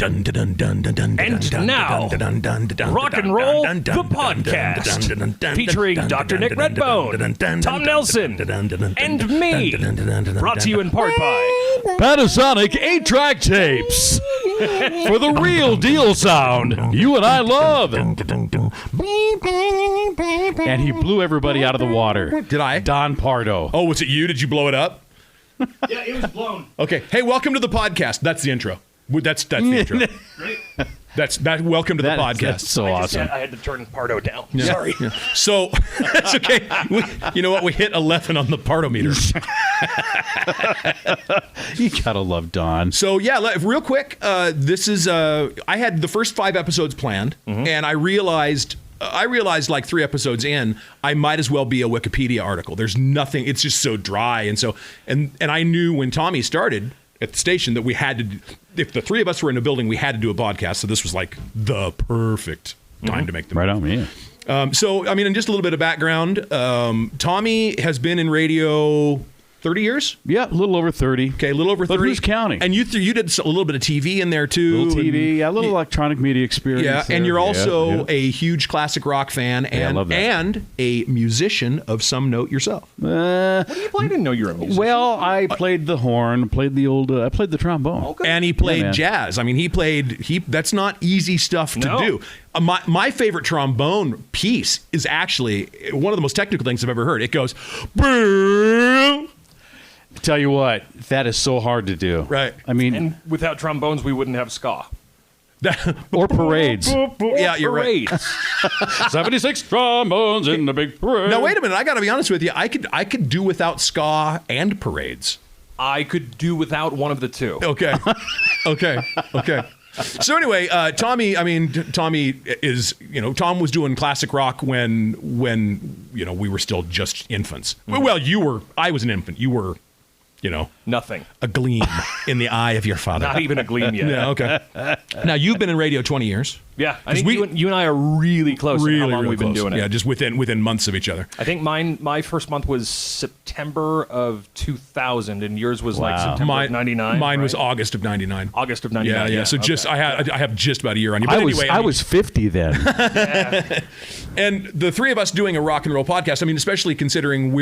And now, Rock and Roll, the podcast, featuring Dr. Nick Redbone, Tom Nelson, and me. Brought to you in part by Panasonic 8-track tapes. For the real deal sound you and I love. And he blew everybody out of the water. Did I? Don Pardo. Oh, was it you? Did you blow it up? Yeah, it was blown. Okay. Hey, welcome to the podcast. That's the intro. That's the intro. That's welcome to the podcast. That's so awesome. I had to turn Pardo down. Yeah. Sorry. Yeah. So that's okay. You know what? We hit 11 on the Pardo meter. You gotta love Don. So yeah, real quick. This is I had the first 5 episodes planned, and I realized like 3 episodes in, I might as well be a Wikipedia article. There's nothing. It's just so dry, and I knew when Tommy started at the station that we had to, if the 3 of us were in a building, we had to do a podcast. So this was like the perfect time to make the right on me. So, I mean, and just a little bit of background. Tommy has been in radio 30 years? Yeah, a little over 30. Okay, a little over 30. But who's counting? And you did a little bit of TV in there, too. A little TV, yeah, a little electronic media experience. Yeah, there. and you're also a huge classic rock fan I love that. and a musician of some note yourself. What do you play? I didn't know you were a musician. Well, I played the horn, played the old, I played the trombone. Okay. And he played man. jazz. I mean, that's not easy stuff to do. My favorite trombone piece is actually one of the most technical things I've ever heard. It goes, boom. Tell you what, that is so hard to do. Right. I mean, And without trombones, we wouldn't have ska. or parades. Yeah, you're right. Parades. 76 trombones in the big parade. Now, wait a minute. I got to be honest with you. I could do without ska and parades. I could do without one of the two. Okay. Okay. So anyway, Tommy is, Tom was doing classic rock when we were still just infants. Well, I was an infant. You were, Nothing. a gleam in the eye of your father. Not even a gleam yet. Yeah, okay. Now, you've been in radio 20 years. Yeah, I think you and I are really close in how long we've been doing it. Yeah, just within months of each other. I think my first month was September of 2000, and yours was like September of 99. Mine was August of 99. August of 99. Yeah. So okay. I have just about a year on you. But I was 50 then. And the 3 of us doing a rock and roll podcast, I mean, especially considering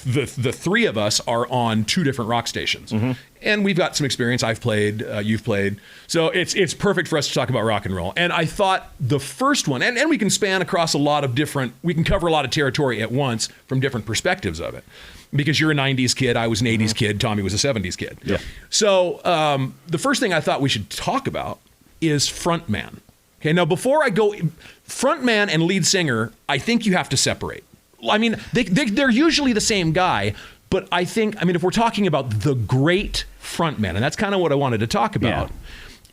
the 3 of us are on 2 different rock stations, and we've got some experience. I've played, you've played, so it's perfect for us to talk about rock and roll. And I thought the first one, and we can span across we can cover a lot of territory at once from different perspectives of it, because you're a 90s kid, I was an 80s kid, Tommy was a 70s kid. Yeah. So the first thing I thought we should talk about is frontman. Okay, now before I go, frontman and lead singer, I think you have to separate. I mean, they're usually the same guy, but if we're talking about the great frontman, and that's kind of what I wanted to talk about.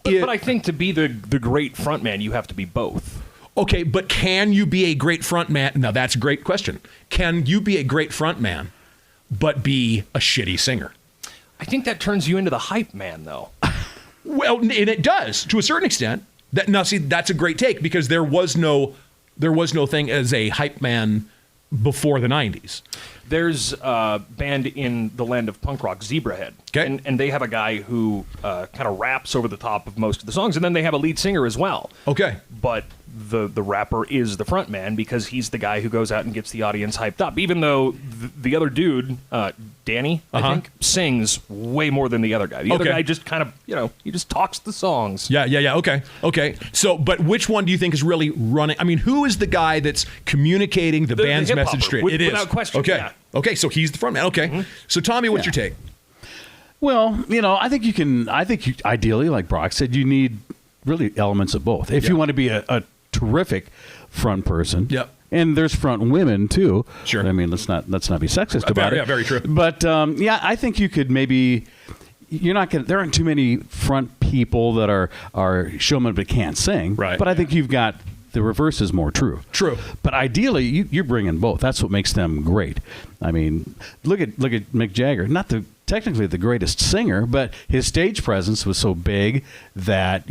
But I think to be the great frontman, you have to be both. Okay, but can you be a great frontman? Now, that's a great question. Can you be a great frontman, but be a shitty singer? I think that turns you into the hype man, though. Well, and it does, to a certain extent. That's a great take, because there was no thing as a hype man before the 90s. There's a band in the land of punk rock, Zebrahead. Okay. And they have a guy who kind of raps over the top of most of the songs, and then they have a lead singer as well. Okay. But the rapper is the front man, because he's the guy who goes out and gets the audience hyped up, even though the other dude, Danny, I think, sings way more than the other guy. The other guy just kind of, he just talks the songs. Yeah. Okay. So, but which one do you think is really running? I mean, who is the guy that's communicating the band's hip-hopper, message straight? It is. Without question. Okay. Yeah. Okay, so he's the front man. Okay. So, Tommy, what's your take? Well, I think you ideally, like Brock said, you need really elements of both. If you want to be a terrific front person. Yep. And there's front women too. Sure. I mean, let's not be sexist about it. Yeah, very true. But I think you could maybe. There aren't too many front people that are showmen but can't sing. Right. But I think you've got. The reverse is more true. True. But ideally, you're bringing both. That's what makes them great. I mean, look at Mick Jagger. Not technically the greatest singer, but his stage presence was so big that,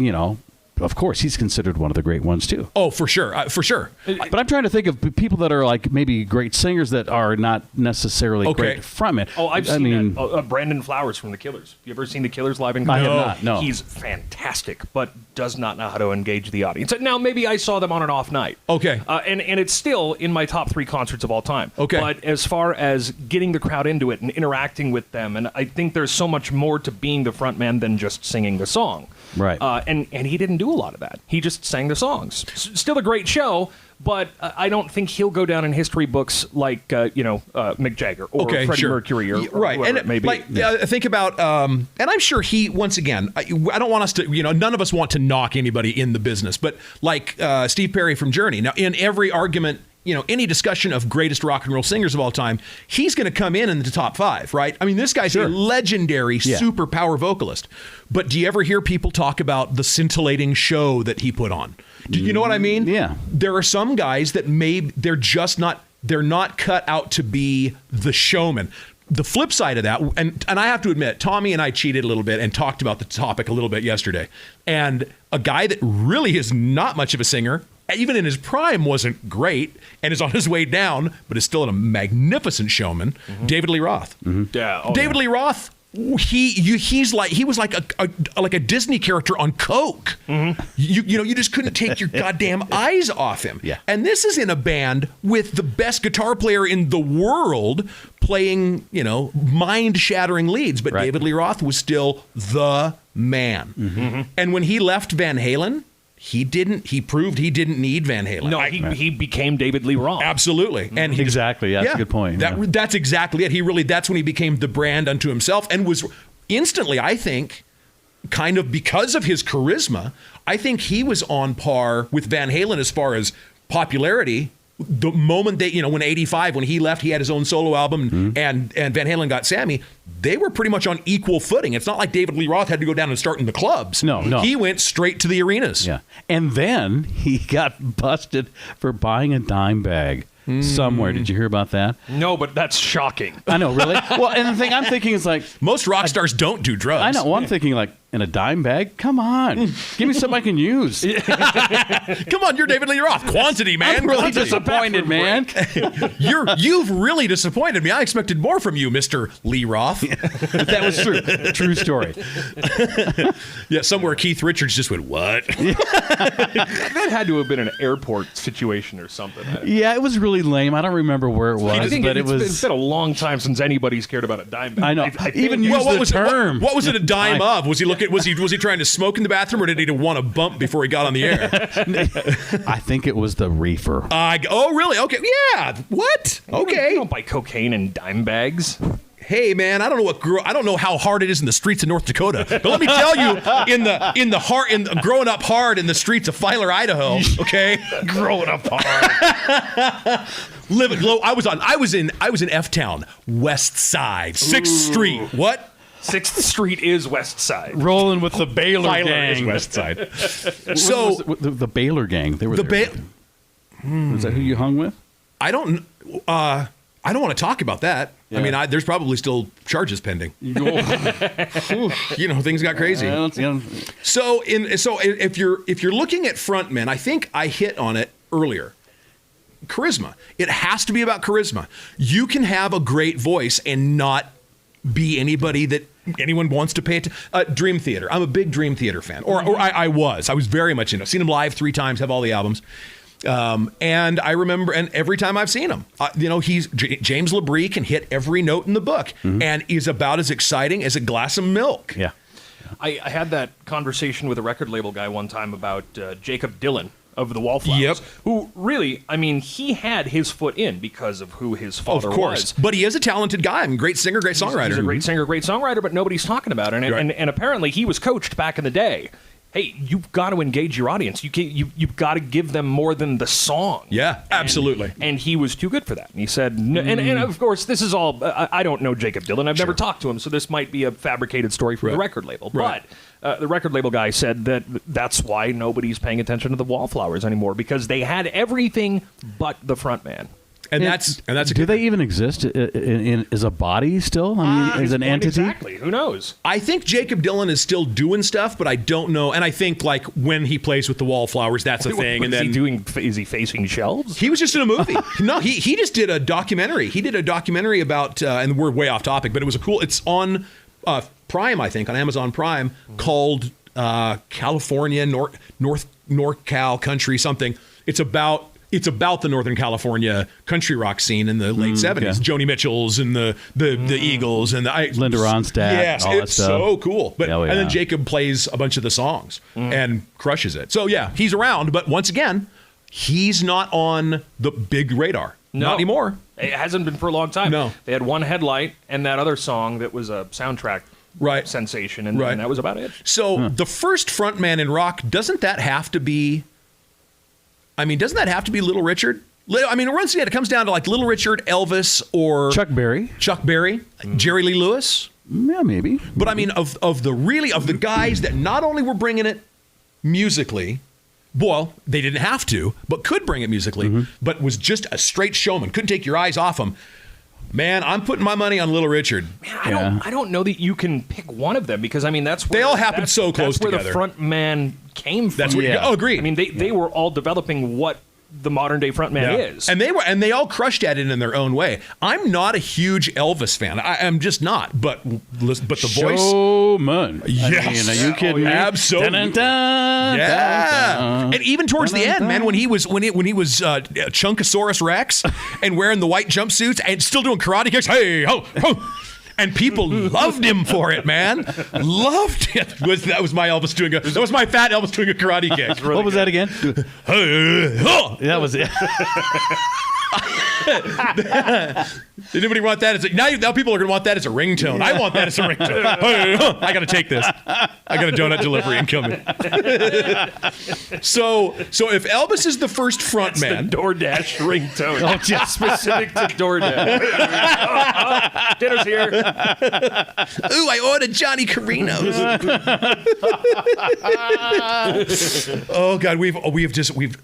of course, he's considered one of the great ones too. Oh, for sure, for sure. But I'm trying to think of people that are like maybe great singers that are not necessarily great frontmen. Oh, I've seen Brandon Flowers from the Killers. You ever seen the Killers live in concert? I have not. No, he's fantastic, but does not know how to engage the audience. Now, maybe I saw them on an off night. Okay, and it's still in my top 3 concerts of all time. Okay, but as far as getting the crowd into it and interacting with them, and I think there's so much more to being the frontman than just singing the song. Right. And he didn't do a lot of that. He just sang the songs. Still a great show, but I don't think he'll go down in history books like Mick Jagger or Freddie Mercury or right. whoever And it may be. Think about, and I'm sure he, once again, I don't want us to, none of us want to knock anybody in the business, but like Steve Perry from Journey. Now, in every argument, any discussion of greatest rock and roll singers of all time, he's going to come in the top 5, right? I mean, this guy's a legendary super power vocalist. But do you ever hear people talk about the scintillating show that he put on? Do you know what I mean? Yeah. There are some guys that they're not cut out to be the showman. The flip side of that, and I have to admit, Tommy and I cheated a little bit and talked about the topic a little bit yesterday. And a guy that really is not much of a singer, even in his prime, wasn't great and is on his way down, but is still a magnificent showman. David Lee Roth. David Lee Roth. He was like a Disney character on coke. You just couldn't take your goddamn eyes off him. Yeah. And this is in a band with the best guitar player in the world playing, mind-shattering leads. But David Lee Roth was still the man. And when he left Van Halen, he proved he didn't need Van Halen. No, he became David Lee Roth. Absolutely. And exactly. That's a good point. That's exactly it. That's when he became the brand unto himself and was instantly, I think, kind of because of his charisma, I think he was on par with Van Halen as far as popularity. The moment they, when 85, when he left, he had his own solo album and Van Halen got Sammy, they were pretty much on equal footing. It's not like David Lee Roth had to go down and start in the clubs. No. He went straight to the arenas. Yeah. And then he got busted for buying a dime bag somewhere. Did you hear about that? No, but that's shocking. I know, really? Well, and the thing I'm thinking is like... Most rock stars don't do drugs. I know. Well, I'm thinking like, in a dime bag? Come on. Give me something I can use. Come on, you're David Lee Roth. Quantity, man. I'm really Quantity. disappointed, man. You've really disappointed me. I expected more from you, Mr. Lee Roth. That was true. True story. Yeah, somewhere Keith Richards just went, what? That had to have been an airport situation or something. Yeah, it was really lame. I don't remember where it was, but it's been a long time since anybody's cared about a dime bag. I know. Even use what the was term. What was it a dime of? Was he was he trying to smoke in the bathroom, or did he want a bump before he got on the air? I think it was the reefer. Oh, really? Okay. Yeah. What? Okay. You don't buy cocaine in dime bags. Hey, man, I don't know how hard it is in the streets of North Dakota, but let me tell you, growing up hard in the streets of Filer, Idaho. Okay, growing up hard. Living low. I was in F Town, West Side, 6th Street. What? 6th Street is West Side. Rolling with the Baylor Filer gang. is West Side. So the Baylor gang. They were there. Is that who you hung with? I don't want to talk about that. Yeah. I mean, there's probably still charges pending. Things got crazy. So if you're looking at frontmen, I think I hit on it earlier. Charisma. It has to be about charisma. You can have a great voice and not be anybody that anyone wants to pay attention. Dream Theater. I'm a big Dream Theater fan. I was very much into it. I've seen them live 3 times, have all the albums. And I remember, and every time I've seen him, James LaBrie can hit every note in the book and is about as exciting as a glass of milk. Yeah. I had that conversation with a record label guy one time about Jacob Dylan of the Wallflowers, who really, he had his foot in because of who his father was. Of course, but he is a talented guy. Great singer, great songwriter. He's a great singer, great songwriter, but nobody's talking about it. And apparently he was coached back in the day. Hey, you've got to engage your audience. You've got to give them more than the song. Yeah, absolutely. And he was too good for that. And he said, and of course, this is all, I don't know Jacob Dylan. I've never talked to him, so this might be a fabricated story from the record label. Right. But the record label guy said that's why nobody's paying attention to the Wallflowers anymore, because they had everything but the front man. And that's a do they even exist as a body still? I mean, as an entity? Exactly. Who knows? I think Jacob Dylan is still doing stuff, but I don't know. And I think like when he plays with the Wallflowers, that's a thing. And then is he facing shelves? he was just in a movie. No, he just did a documentary. He did a documentary about, and we're way off topic, but it was it's on Prime, I think, on Amazon Prime, called California NorCal Country something. It's about the Northern California country rock scene in the late 70s. okay. Joni Mitchell's and the Eagles and Linda Ronstadt. Yes, all that it's stuff. so cool. But Oh, yeah. and then Jacob plays a bunch of the songs and crushes it. So yeah, he's around, but once again, he's not on the big radar. No. Not anymore. It hasn't been for a long time. No. They had one headlight and that other song that was a soundtrack sensation, and that was about it. So the first frontman in rock, doesn't that have to be Little Richard? I mean, once again, it comes down to like Little Richard, Elvis, or Chuck Berry. Jerry Lee Lewis. Yeah, maybe. But I mean, of the guys that not only were bringing it musically, well, they didn't have to, but could bring it musically, but was just a straight showman. Couldn't take your eyes off him. Man, I'm putting my money on Little Richard. Man, I don't know that you can pick one of them, because I mean that's where They all happened so close That's where together. the front man came from. That's what. Oh, agreed. I mean, they were all developing what the modern day front man is. And they all crushed at it in their own way. I'm not a huge Elvis fan. I am just not. But the voice. Showman. Yes. I mean, are you kidding me? Absolutely. Dun, dun, dun, Yeah, dun, dun. and even towards the end, man, when he was Chunkosaurus Rex and wearing the white jumpsuits and still doing karate kicks, hey ho ho, and people loved him for it, man, loved it. That was my Elvis doing that was my fat Elvis doing a karate kick. What was that again? Hey, ho. That was it. Did anybody want that? Now people are going to want that as a ringtone. I want that as a ringtone. Hey, huh. I got to take this. I got a donut delivery incoming. So if Elvis is the first front man, the DoorDash ringtone. Just specific to DoorDash. Dinner's here. ooh, I ordered Johnny Carinos. Oh God, we've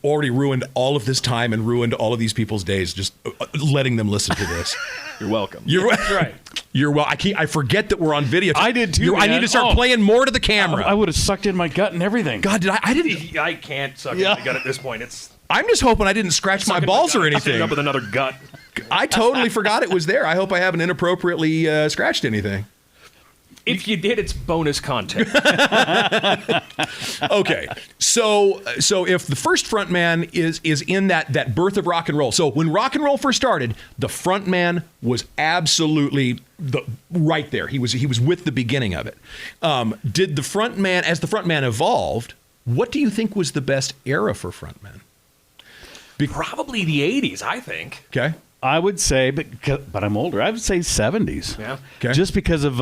already ruined all of this time and ruined all of these people's days just letting them listen to this. You're welcome. That's right. You're well. I forget that we're on video. I did too. I need to start playing more to the camera. I would have sucked in my gut and everything. God, I didn't. I can't suck in my gut at this point. I'm just hoping I didn't scratch my balls or anything. Up with another gut. I totally forgot it was there. I hope I haven't inappropriately scratched anything. If you did, it's bonus content. Okay, so if the first front man is in that birth of rock and roll. So when rock and roll first started, the front man was absolutely right there. He was with the beginning of it. Did the front man, as the front man evolved, what do you think was the best era for front men? Probably the 80s, I think. Okay. I would say, but I'm older. I would say 70s. Yeah. Okay. Just because of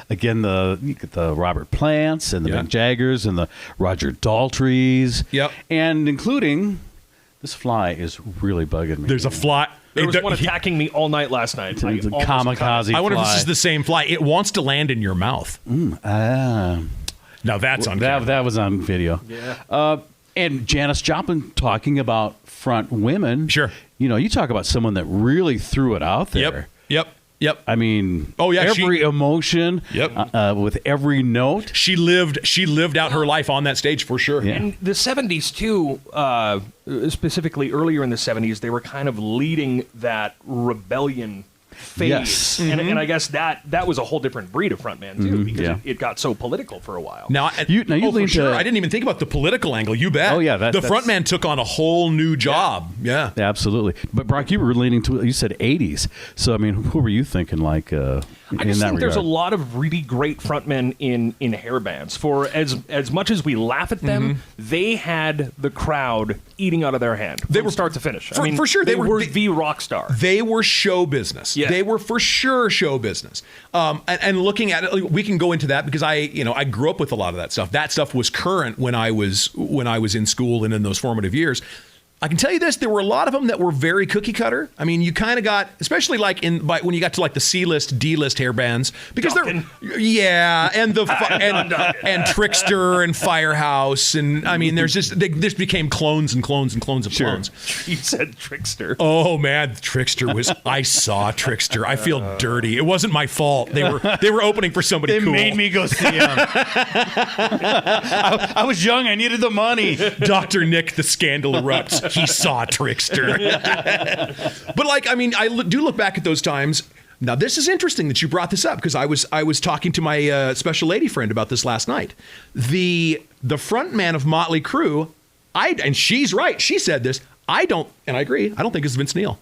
again the Robert Plants and the Mick Jaggers and the Roger Daltrys. Yep. And including this fly is really bugging me. There's a fly. There was one attacking me all night last night. It's a almost kamikaze cut it. I wonder if fly. this is the same fly. It wants to land in your mouth. Now that's on camera. That was on video. Yeah. And Janis Joplin talking about front women. Sure. You know, you talk about someone that really threw it out there. Yep. I mean, Oh, yeah, every emotion. Yep. With every note. She lived out her life on that stage for sure. Yeah. In the 70s, too, specifically earlier in the 70s, they were kind of leading that rebellion phase. Yes. And I guess that was a whole different breed of frontman, too, because Yeah. it got so political for a while. Now You for lean sure. to- I didn't even think about the political angle. You bet. Oh, yeah, the that's- frontman took on a whole new job. Yeah. Absolutely. But Brock, you were leaning to, you said 80s. So, I mean, who were you thinking like I in just that think regard? there's a lot of really great frontmen in hair bands. For as much as we laugh at them, they had the crowd eating out of their hand They from were- start to finish. for sure, They they were- were the rock star. They were show business. Yeah. They were for sure show business. And looking at it, we can go into that because I grew up with a lot of that stuff. That stuff was current when I was in school and in those formative years. I can tell you this: there were a lot of them that were very cookie cutter. I mean, you kind of got, especially like when you got to like the C-list, D-list hair bands, because Duncan. and Trickster and Firehouse, and I mean, there's just this became clones and clones and clones of clones. You said Trickster. Oh man, Trickster was. I saw Trickster. I feel dirty. It wasn't my fault. They were opening for somebody They cool. made me go see him. I was young. I needed the money. Dr. Nick, the scandal erupts. He saw Trickster. But like, I mean, I do look back at those times. Now, this is interesting that you brought this up because I was talking to my special lady friend about this last night. The front man of Motley Crue, and she's right. She said this. And I agree. I don't think it's Vince Neil.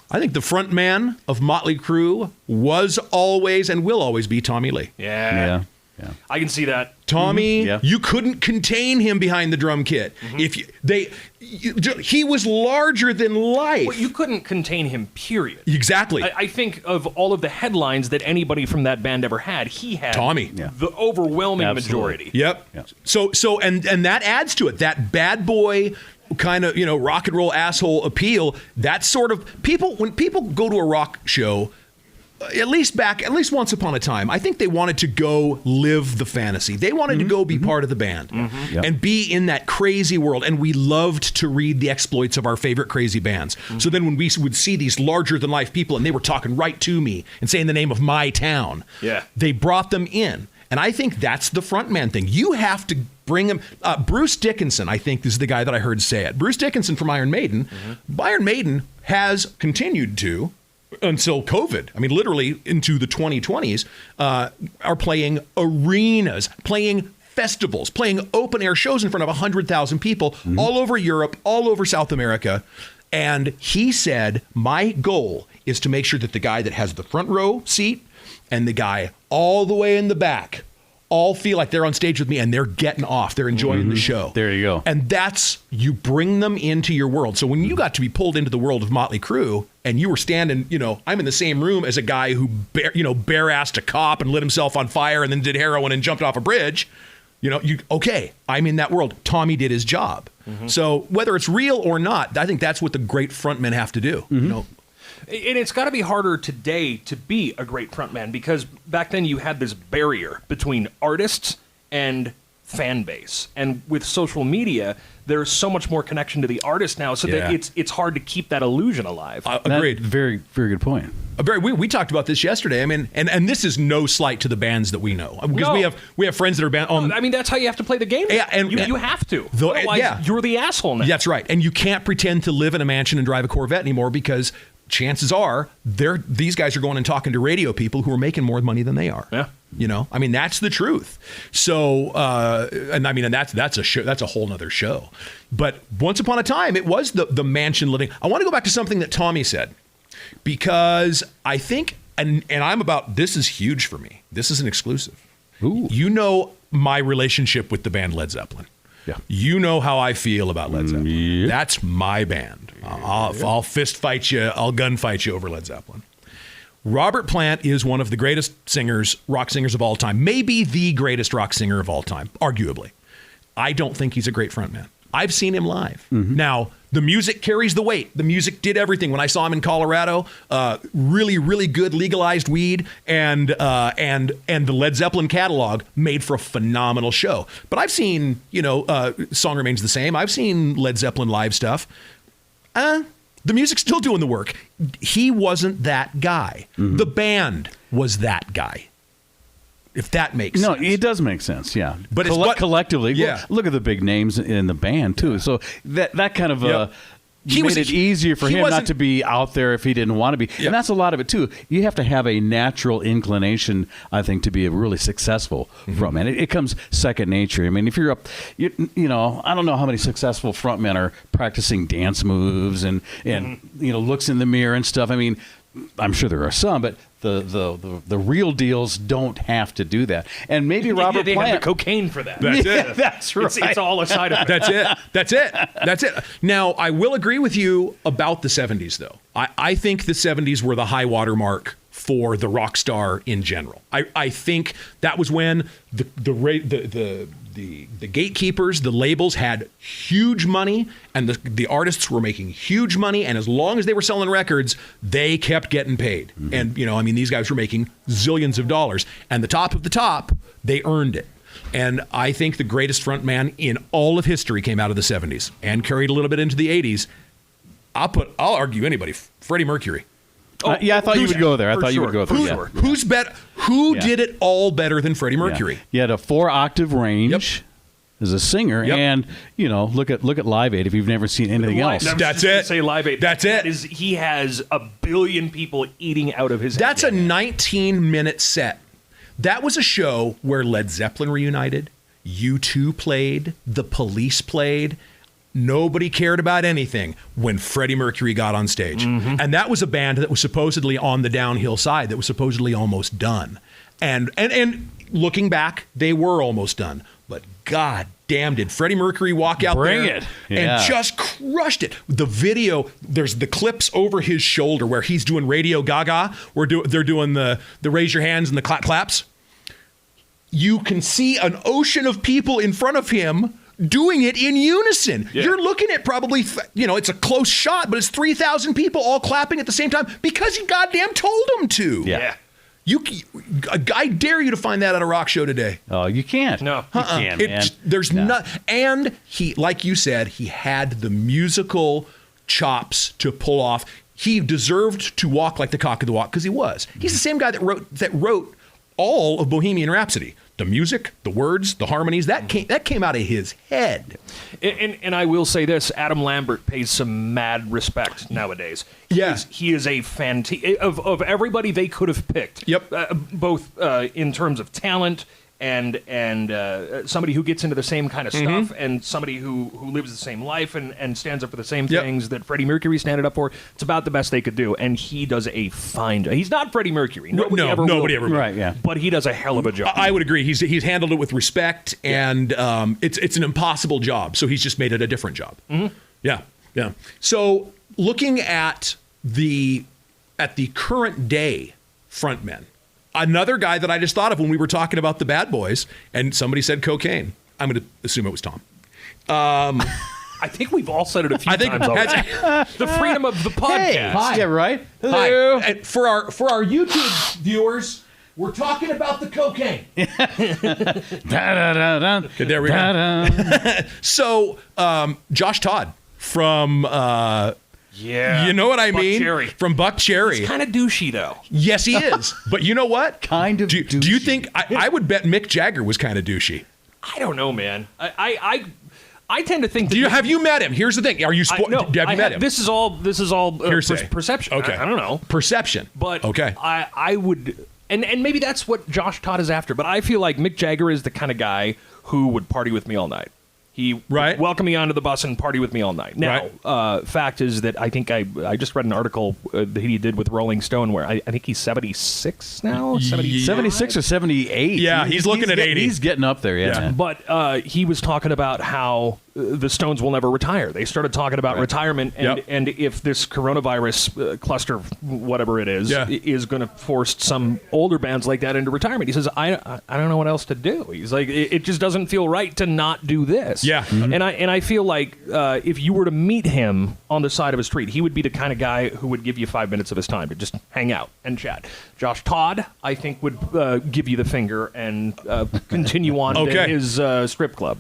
I think the front man of Motley Crue was always and will always be Tommy Lee. Yeah. I can see that. Tommy, Yeah. you couldn't contain him behind the drum kit. He was larger than life. Well, you couldn't contain him, period. Exactly. I think of all of the headlines that anybody from that band ever had, he had Tommy. Yeah. the overwhelming Absolutely. majority. Yep. Yeah. So and that adds to it. That bad boy kind of, rock and roll asshole appeal. That sort of when people go to a rock show, at least once upon a time, I think they wanted to go live the fantasy. They wanted to go be part of the band Yep. and be in that crazy world. And we loved to read the exploits of our favorite crazy bands. So then when we would see these larger than life people and they were talking right to me and saying the name of my town, they brought them in. And I think that's the frontman thing. You have to bring him. Bruce Dickinson, I think, is the guy that I heard say it. Bruce Dickinson from Iron Maiden. Iron Maiden has continued to, until COVID, I mean, literally into the 2020s, are playing arenas, playing festivals, playing open air shows in front of 100,000 people all over Europe, all over South America. And he said, my goal is to make sure that the guy that has the front row seat and the guy all the way in the back all feel like they're on stage with me and they're getting off. They're enjoying the show. There you go. And you bring them into your world. So when you got to be pulled into the world of Motley Crue and you were standing, I'm in the same room as a guy who, bare-assed a cop and lit himself on fire and then did heroin and jumped off a bridge, I'm in that world. Tommy did his job. So whether it's real or not, I think that's what the great frontmen have to do. And it's got to be harder today to be a great frontman because back then you had this barrier between artists and fan base. And with social media, there's so much more connection to the artist now, so that it's hard to keep that illusion alive. Agreed. Very, very good point. We talked about this yesterday. I mean, and this is no slight to the bands that we know because we have friends that are band. I mean, that's how you have to play the game. Yeah, and you have to. Otherwise, you're the asshole now. That's right. And you can't pretend to live in a mansion and drive a Corvette anymore because chances are these guys are going and talking to radio people who are making more money than they are. Yeah. I mean, that's the truth. So, and that's a whole nother show. But once upon a time, it was the mansion living. I want to go back to something that Tommy said, because I think, and this is huge for me. This is an exclusive. Ooh. My relationship with the band Led Zeppelin. Yeah. You know how I feel about Led Zeppelin. Yeah. That's my band. I'll fist fight you. I'll gun fight you over Led Zeppelin. Robert Plant is one of the greatest rock singers of all time. Maybe the greatest rock singer of all time, arguably. I don't think he's a great frontman. I've seen him live. Now, the music carries the weight. The music did everything. When I saw him in Colorado, really, really good legalized weed, and the Led Zeppelin catalog made for a phenomenal show. But I've seen, Song Remains the Same. I've seen Led Zeppelin live stuff. The music's still doing the work. He wasn't that guy. The band was that guy. If that makes sense. No, it does make sense, yeah. But collectively, yeah. Look at the big names in the band, too. So that kind of made it easier for him not to be out there if he didn't want to be. Yep. And that's a lot of it, too. You have to have a natural inclination, I think, to be a really successful frontman. It comes second nature. I mean, if you're I don't know how many successful frontmen are practicing dance moves and looks in the mirror and stuff. I mean, I'm sure there are some, but the real deals don't have to do that. And maybe Robert they Plant have the cocaine for that. That's it. That's right. It's all a side effect. That's it. Now, I will agree with you about the 70s, though. I think the 70s were the high water mark for the rock star in general. I think that was when the the gatekeepers, the labels had huge money, and the artists were making huge money, and as long as they were selling records, they kept getting paid. And these guys were making zillions of dollars, and the top of the top, they earned it. And I think the greatest frontman in all of history came out of the 70s and carried a little bit into the 80s. I'll argue anybody. Freddie Mercury. I thought you would go there. I thought you would go there. Sure. Who's better? Who did it all better than Freddie Mercury? Yeah. He had a 4-octave range as a singer, and look at Live Aid if you've never seen anything else. That's it. Say Live Aid. That's it. He has a billion people eating out of his head. That's a 19-minute set. That was a show where Led Zeppelin reunited, U2 played, The Police played. Nobody cared about anything when Freddie Mercury got on stage. And that was a band that was supposedly on the downhill side, that was supposedly almost done. And looking back, they were almost done. But God damn, did Freddie Mercury walk out there and just crushed it. The video, there's the clips over his shoulder where he's doing Radio Gaga, where they're doing the raise your hands and the claps. You can see an ocean of people in front of him doing it in unison. Yeah. You're looking at probably, it's a close shot, but it's 3,000 people all clapping at the same time because he goddamn told them to. Yeah. I dare you to find that at a rock show today. Oh, you can't. No, you can't, man. There's not. And he, like you said, he had the musical chops to pull off. He deserved to walk like the cock of the walk because he was. He's the same guy that wrote all of Bohemian Rhapsody. The music, the words, the harmonies, that came out of his head. And I will say this, Adam Lambert pays some mad respect nowadays. Yeah. He is a of everybody they could have picked. Yep. Both in terms of talent and somebody who gets into the same kind of stuff and somebody who lives the same life and stands up for the same things that Freddie Mercury standing up for. It's about the best they could do, and he does a fine job. He's not Freddie Mercury. Nobody ever will. Right, yeah. But he does a hell of a job. I would agree. He's handled it with respect, and it's an impossible job, so he's just made it a different job. Yeah. So looking at the current day frontmen, another guy that I just thought of when we were talking about the Bad Boys, and somebody said cocaine. I'm going to assume it was Tom. I think we've all said it a few times already. The freedom of the podcast. Hey, hi. Yeah, right? Hello. Hi. And for our YouTube viewers, we're talking about the cocaine. Okay, there we go. So, Josh Todd from... you know what I mean? Cherry. From Buck Cherry. He's kind of douchey, though. Yes, he is. But you know what? Kind of douchey. Do you think... I would bet Mick Jagger was kind of douchey. I don't know, man. I tend to think... Have you met him? Here's the thing. Are you... No, have you met him? This is all perception. Okay. I don't know. Perception. But okay. I would... And maybe that's what Josh Todd is after. But I feel like Mick Jagger is the kind of guy who would party with me all night. He would welcome me onto the bus and party with me all night. Now, fact is that I think I just read an article that he did with Rolling Stone where I think he's 76 now? 76 or 78. Yeah, he's looking at 80. He's getting up there, yeah. But he was talking about how the Stones will never retire. They started talking about retirement, and if this coronavirus cluster, whatever it is going to force some older bands like that into retirement. He says, I don't know what else to do. He's like, it just doesn't feel right to not do this. Yeah. Mm-hmm. And I feel like if you were to meet him on the side of a street, he would be the kind of guy who would give you 5 minutes of his time to just hang out and chat. Josh Todd, I think, would give you the finger and continue on to his strip club.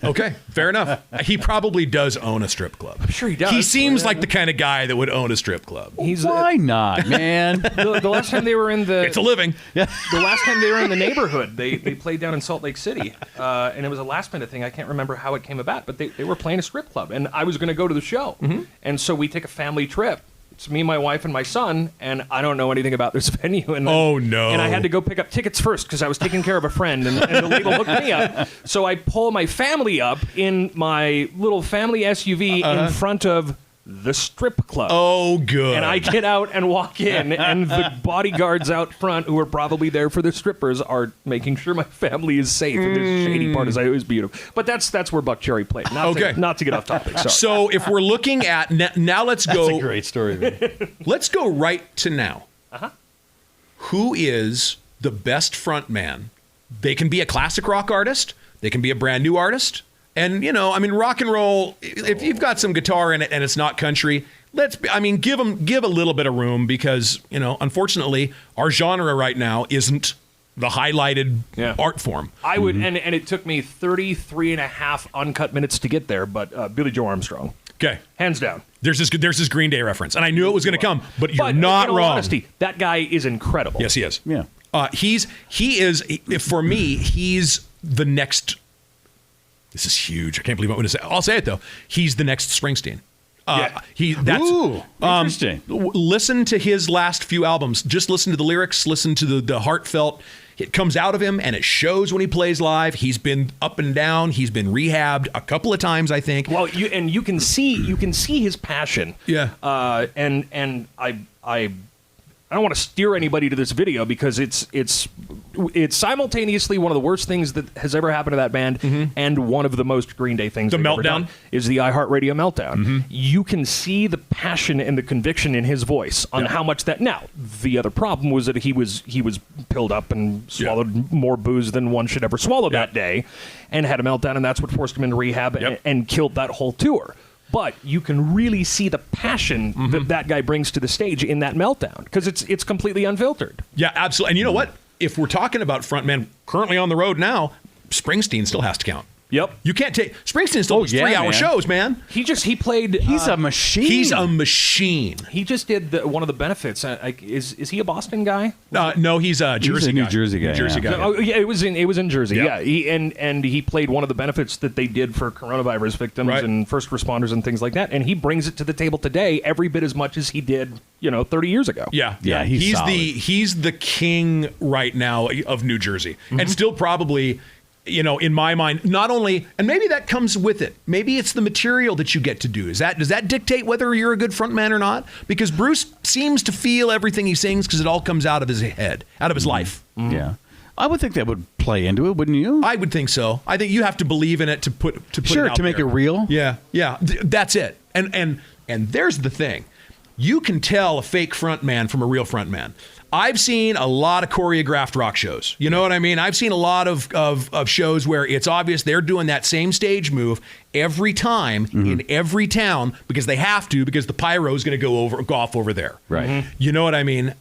Okay, fair enough. He probably does own a strip club. I'm sure he does. He seems like the kind of guy that would own a strip club. Why not, man? The last time they were in the... It's a living. The last time they were in the neighborhood, they played down in Salt Lake City, and it was a last-minute thing. I can't remember how it came about, but they were playing a strip club, and I was going to go to the show. And so we take a family trip. It's me, my wife, and my son, and I don't know anything about this venue. And oh, no. And I had to go pick up tickets first because I was taking care of a friend, and the label hooked me up. So I pull my family up in my little family SUV in front of the strip club. Oh, good. And I get out and walk in, and the bodyguards out front, who are probably there for the strippers, are making sure my family is safe. And this shady part is always beautiful. But that's where Buck Cherry played. Not to get off topic. Sorry. So if we're looking at now, let's go. That's a great story, man. Let's go right to now. Who is the best front man? They can be a classic rock artist. They can be a brand new artist. And, rock and roll, if you've got some guitar in it and it's not country, give a little bit of room because, unfortunately, our genre right now isn't the highlighted art form. I would, and it took me 33 and a half uncut minutes to get there, but Billy Joe Armstrong. Okay. Hands down. There's this Green Day reference, and I knew it was going to come, but you're not wrong. Honesty, that guy is incredible. Yes, he is. Yeah. He is, for me, he's the next, this is huge. I can't believe I'm going to say I'll say it, though. He's the next Springsteen. Interesting. Listen to his last few albums. Just listen to the lyrics. Listen to the heartfelt. It comes out of him, and it shows when he plays live. He's been up and down. He's been rehabbed a couple of times, I think. Well, you can see his passion. Yeah. And I don't want to steer anybody to this video because it's simultaneously one of the worst things that has ever happened to that band and one of the most Green Day things. The they've meltdown ever done is the iHeartRadio meltdown. You can see the passion and the conviction in his voice on how much that. Now, the other problem was that he was pilled up and swallowed more booze than one should ever swallow that day, and had a meltdown, and that's what forced him into rehab and killed that whole tour. But you can really see the passion that guy brings to the stage in that meltdown because it's completely unfiltered. Yeah, absolutely. And you know what? If we're talking about frontmen currently on the road now, Springsteen still has to count. Yep. You can't take Springsteen still does 3-hour shows, man. He played. He's a machine. He's a machine. He just did one of the benefits. Is he a Boston guy? No, he's a Jersey New guy. Jersey guy. New Jersey guy. Oh yeah, it was in Jersey. Yeah, and he played one of the benefits that they did for coronavirus victims and first responders and things like that. And he brings it to the table today every bit as much as he did 30 years ago. Yeah. He's the king right now of New Jersey, and still probably. In my mind, not only, and maybe that comes with it. Maybe it's the material that you get to do. Does that dictate whether you're a good frontman or not? Because Bruce seems to feel everything he sings because it all comes out of his head, out of his life. Yeah. I would think that would play into it, wouldn't you? I would think so. I think you have to believe in it to put it out to make there. it real. Yeah. That's it. And there's the thing. You can tell a fake frontman from a real frontman. I've seen a lot of choreographed rock shows. You know what I mean? I've seen a lot of shows where it's obvious they're doing that same stage move every time in every town because they have to, because the pyro is going to go off over there. Right. You know what I mean?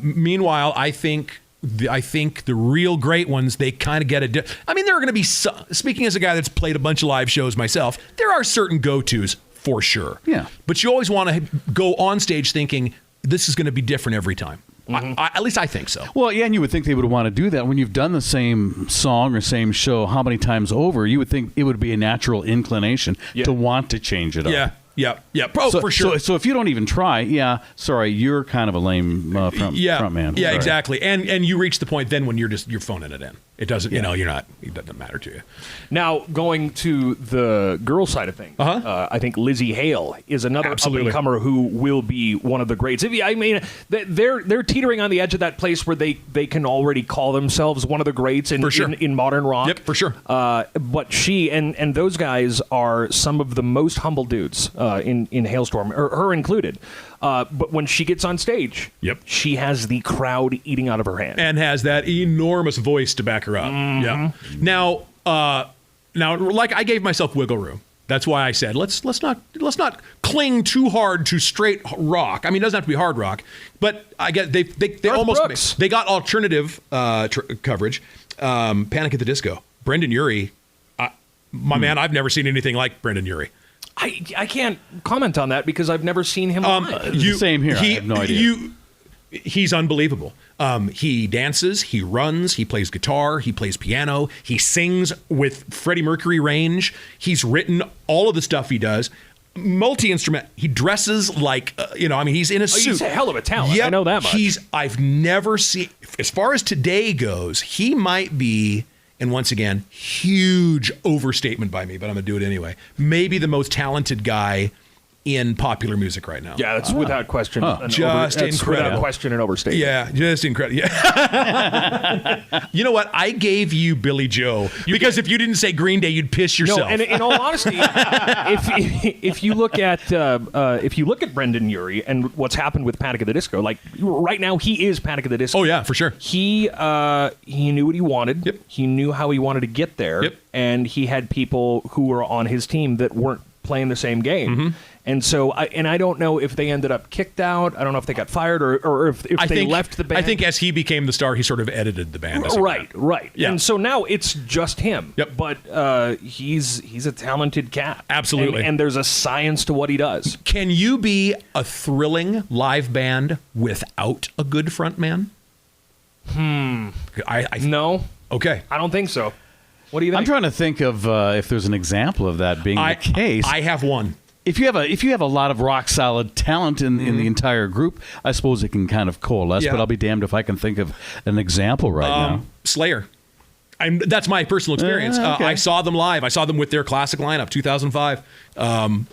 Meanwhile, I think the real great ones, they kind of get it. I mean, there are going to be speaking as a guy that's played a bunch of live shows myself, there are certain go-tos for sure. Yeah. But you always want to go on stage thinking this is going to be different every time. At least I think so. Well, yeah, and you would think they would want to do that when you've done the same song or same show how many times over. You would think it would be a natural inclination to want to change it up. Yeah. Oh, for sure. So if you don't even try, you're kind of a lame front man. Yeah, exactly. And you reach the point then when you're phoning it in. It doesn't, it doesn't matter to you. Now, going to the girl side of things, I think Lizzie Hale is another up-and-comer who will be one of the greats. I mean, they're teetering on the edge of that place where they can already call themselves one of the greats in modern rock. Yep, for sure. But she and those guys are some of the most humble dudes in Hailstorm, her included. But when she gets on stage, she has the crowd eating out of her hand, and has that enormous voice to back her up. Yeah. Now, like I gave myself wiggle room. That's why I said let's not cling too hard to straight rock. I mean, it doesn't have to be hard rock, but I get they almost they got alternative coverage. Panic at the Disco. Brendan Urie, my man. I've never seen anything like Brendan Urie. I can't comment on that because I've never seen him live. Same here. I have no idea. He's unbelievable. He dances, he runs, he plays guitar, he plays piano, he sings with Freddie Mercury range. He's written all of the stuff he does. Multi-instrument. He dresses like, he's in a suit. He's a hell of a talent. Yep. I know that much. I've never seen, as far as today goes, he might be, and once again, huge overstatement by me, but I'm going to do it anyway, maybe the most talented guy in popular music right now. Yeah, that's without question. Just incredible. Without question and overstatement. Yeah, just incredible. Yeah. You know what? I gave you Billy Joe because if you didn't say Green Day, you'd piss yourself. No, and in all honesty, if you look at Brendan Urie and what's happened with Panic at the Disco, like right now he is Panic at the Disco. Oh yeah, for sure. He knew what he wanted. Yep. He knew how he wanted to get there. Yep. And he had people who were on his team that weren't playing the same game. Mm-hmm. And so, I don't know if they ended up kicked out. I don't know if they got fired or if they left the band. I think as he became the star, he sort of edited the band. Right. Yeah. And so now it's just him. Yep. But he's a talented cat. Absolutely. And there's a science to what he does. Can you be a thrilling live band without a good frontman? No. Okay. I don't think so. What do you think? I'm trying to think of if there's an example of that being the case. I have one. If you have a lot of rock solid talent in the entire group, I suppose it can kind of coalesce. Yeah. But I'll be damned if I can think of an example right now. Slayer. That's my personal experience. Okay. I saw them live. I saw them with their classic lineup, 2005,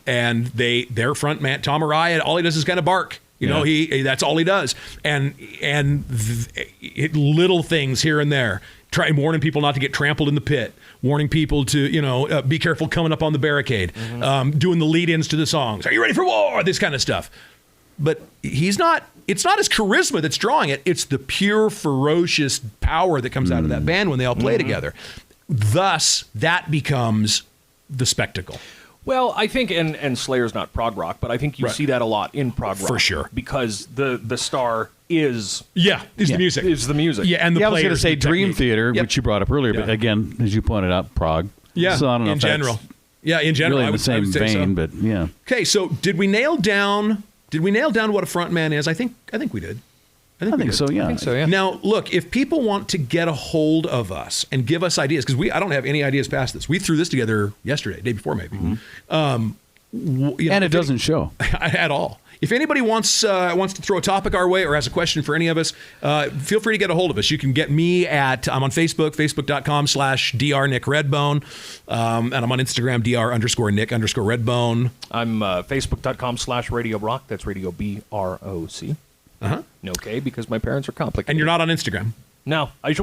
and their front man Tom Araya, all he does is kind of bark. You know, that's all he does, and little things here and there. Warning people not to get trampled in the pit, warning people to, be careful coming up on the barricade, doing the lead-ins to the songs. Are you ready for war? This kind of stuff. But it's not his charisma that's drawing it. It's the pure, ferocious power that comes out of that band when they all play together. Thus, that becomes the spectacle. Well, I think, and Slayer's not prog rock, but I think you see that a lot in prog rock. For sure. Because the star is the music. Is the music. Yeah, and the I was going to players, say the Dream technique. Theater, Yep. which you brought up earlier, but again, as you pointed out, prog. Yeah, so I don't know in if that's general. Yeah, in general. really I in would, the same I would say vein, so. but yeah. Okay, so did we nail down what a front man is? I think we did. I think we did. so, yeah. I think so, yeah. Now, look, if people want to get a hold of us and give us ideas, because I don't have any ideas past this. We threw this together yesterday, day before maybe. And it doesn't show. At all. If anybody wants to throw a topic our way or has a question for any of us, feel free to get a hold of us. You can get me I'm on Facebook, facebook.com/drnickredbone. And I'm on Instagram, dr_nick_redbone. I'm facebook.com/Radio Brock. That's Radio BROC. No K, because my parents are complicated. And you're not on Instagram. No, I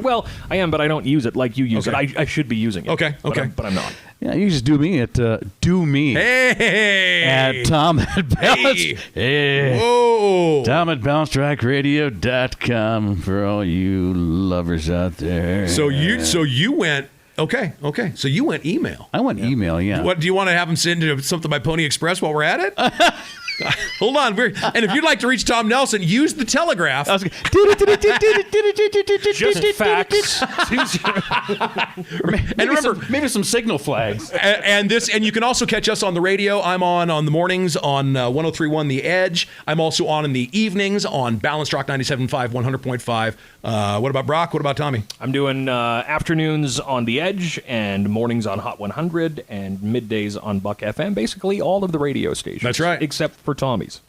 am, but I don't use it like you use Okay. it. I should be using it. Okay. But I'm not. Yeah, you just do me at Hey! at Tom at Balance. Hey! Hey. Whoa! Tom at BalanceTrackRadio.com for all you lovers out there. So you went okay. So you went email. I went email, yeah. What do you want to have them send something by Pony Express while we're at it? Hold on. And if you'd like to reach Tom Nelson, use the telegraph. Just facts. And remember, maybe some signal flags. and you can also catch us on the radio. I'm on the mornings on 103.1 The Edge. I'm also on in the evenings on Balanced Rock 97.5, 100.5. What about Brock? What about Tommy? I'm doing afternoons on The Edge and mornings on Hot 100 and middays on Buck FM. Basically, all of the radio stations. That's right. Except for Tommy's.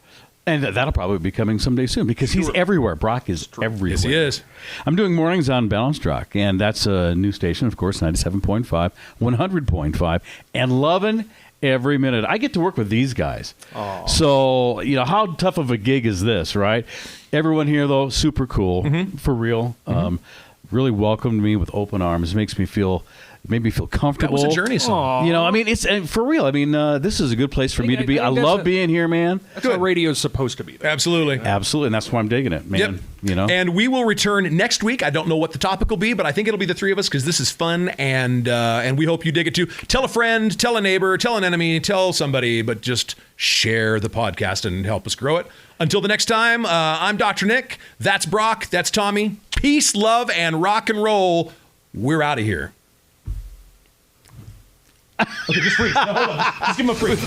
And that'll probably be coming someday soon because he's everywhere. Brock is everywhere. Yes, he is. I'm doing mornings on Balanced Rock, and that's a new station, of course, 97.5, 100.5, and loving every minute. I get to work with these guys. Aww. So, how tough of a gig is this, right? Everyone here, though, super cool, for real. Really welcomed me with open arms. Made me feel comfortable. That was a journey song. It's for real. This is a good place for me to be. I love being here, man. That's how radio's supposed to be. Absolutely. Absolutely, and that's why I'm digging it, man. Yep. And we will return next week. I don't know what the topic will be, but I think it'll be the three of us because this is fun, and we hope you dig it too. Tell a friend, tell a neighbor, tell an enemy, tell somebody, but just share the podcast and help us grow it. Until the next time, I'm Dr. Nick. That's Brock. That's Tommy. Peace, love, and rock and roll. We're out of here. Okay, just freeze. No, hold on. Just give him a freeze.